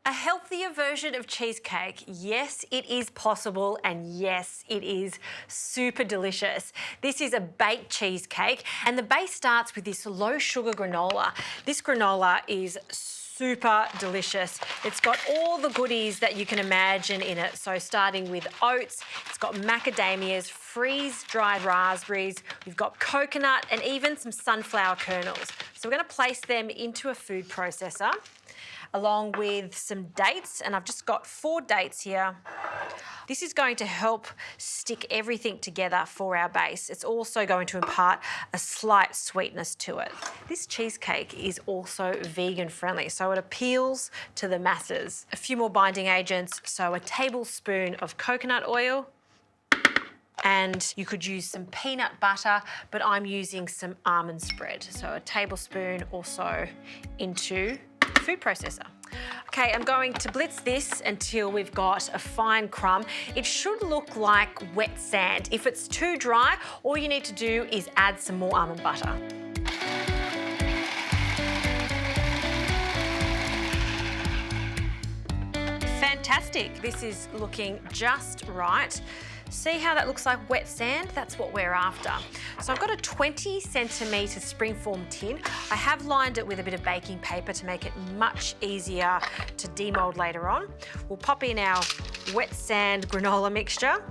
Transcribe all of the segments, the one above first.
A healthier version of cheesecake. Yes, it is possible, and yes, it is super delicious. This is a baked cheesecake, and the base starts with this low sugar granola. This granola is super delicious. It's got all the goodies that you can imagine in it. So starting with oats, it's got macadamias, freeze-dried raspberries, we've got coconut, and even some sunflower kernels. So we're gonna place them into a food processor, along with some dates, and I've just got 4 dates here. This is going to help stick everything together for our base. It's also going to impart a slight sweetness to it. This cheesecake is also vegan friendly, so it appeals to the masses. A few more binding agents, so a tablespoon of coconut oil, and you could use some peanut butter, but I'm using some almond spread. So a tablespoon or so into the food processor. Okay, I'm going to blitz this until we've got a fine crumb. It should look like wet sand. If it's too dry, all you need to do is add some more almond butter. Fantastic. This is looking just right. See how that looks like wet sand? That's what we're after. So I've got a 20 centimetre springform tin. I have lined it with a bit of baking paper to make it much easier to demold later on. We'll pop in our wet sand granola mixture,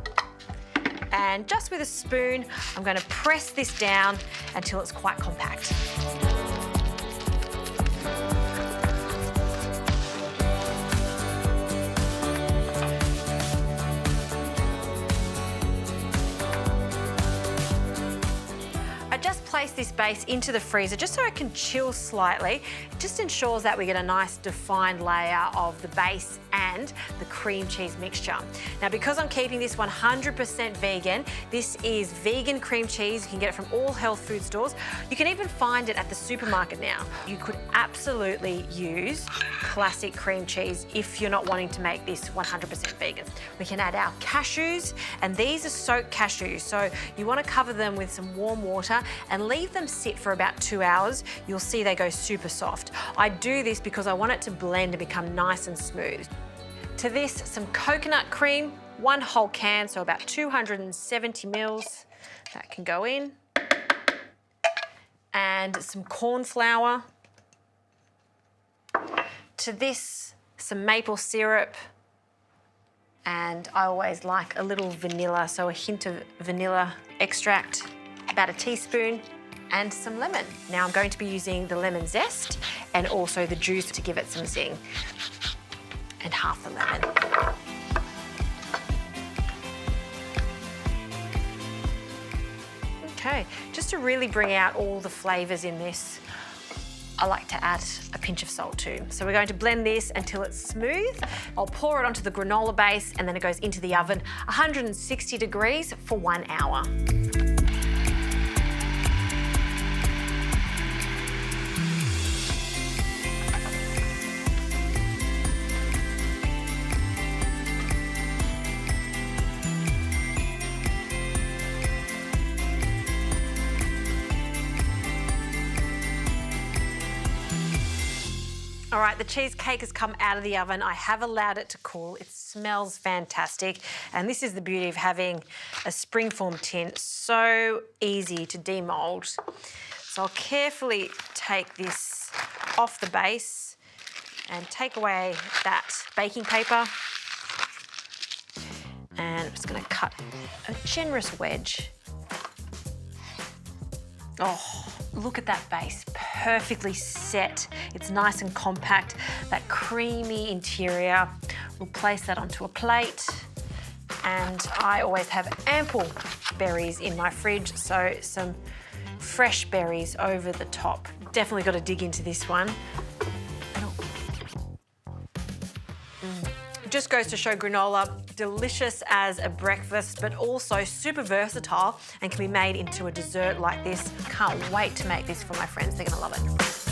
and just with a spoon, I'm going to press this down until it's quite compact. Place this base into the freezer just so it can chill slightly. It just ensures that we get a nice defined layer of the base and the cream cheese mixture. Now, because I'm keeping this 100% vegan, this is vegan cream cheese. You can get it from all health food stores. You can even find it at the supermarket now. You could absolutely use classic cream cheese if you're not wanting to make this 100% vegan. We can add our cashews, and these are soaked cashews. So you want to cover them with some warm water and leave them sit for about 2 hours. You'll see they go super soft. I do this because I want it to blend and become nice and smooth. To this, some coconut cream, 1 whole can, so about 270 mils. That can go in. And some corn flour. To this, some maple syrup. And I always like a little vanilla, so a hint of vanilla extract, about a teaspoon, and some lemon. Now I'm going to be using the lemon zest and also the juice to give it some zing. And half the lemon. Okay, just to really bring out all the flavours in this, I like to add a pinch of salt too. So we're going to blend this until it's smooth. I'll pour it onto the granola base, and then it goes into the oven, 160 degrees for 1 hour. All right, the cheesecake has come out of the oven. I have allowed it to cool. It smells fantastic. And this is the beauty of having a springform tin. So easy to demold. So I'll carefully take this off the base and take away that baking paper. And I'm just gonna cut a generous wedge. Oh, look at that base, perfectly set. It's nice and compact, that creamy interior. We'll place that onto a plate. And I always have ample berries in my fridge, so some fresh berries over the top. Definitely got to dig into this one. Just goes to show granola, delicious as a breakfast, but also super versatile and can be made into a dessert like this. Can't wait to make this for my friends. They're gonna love it.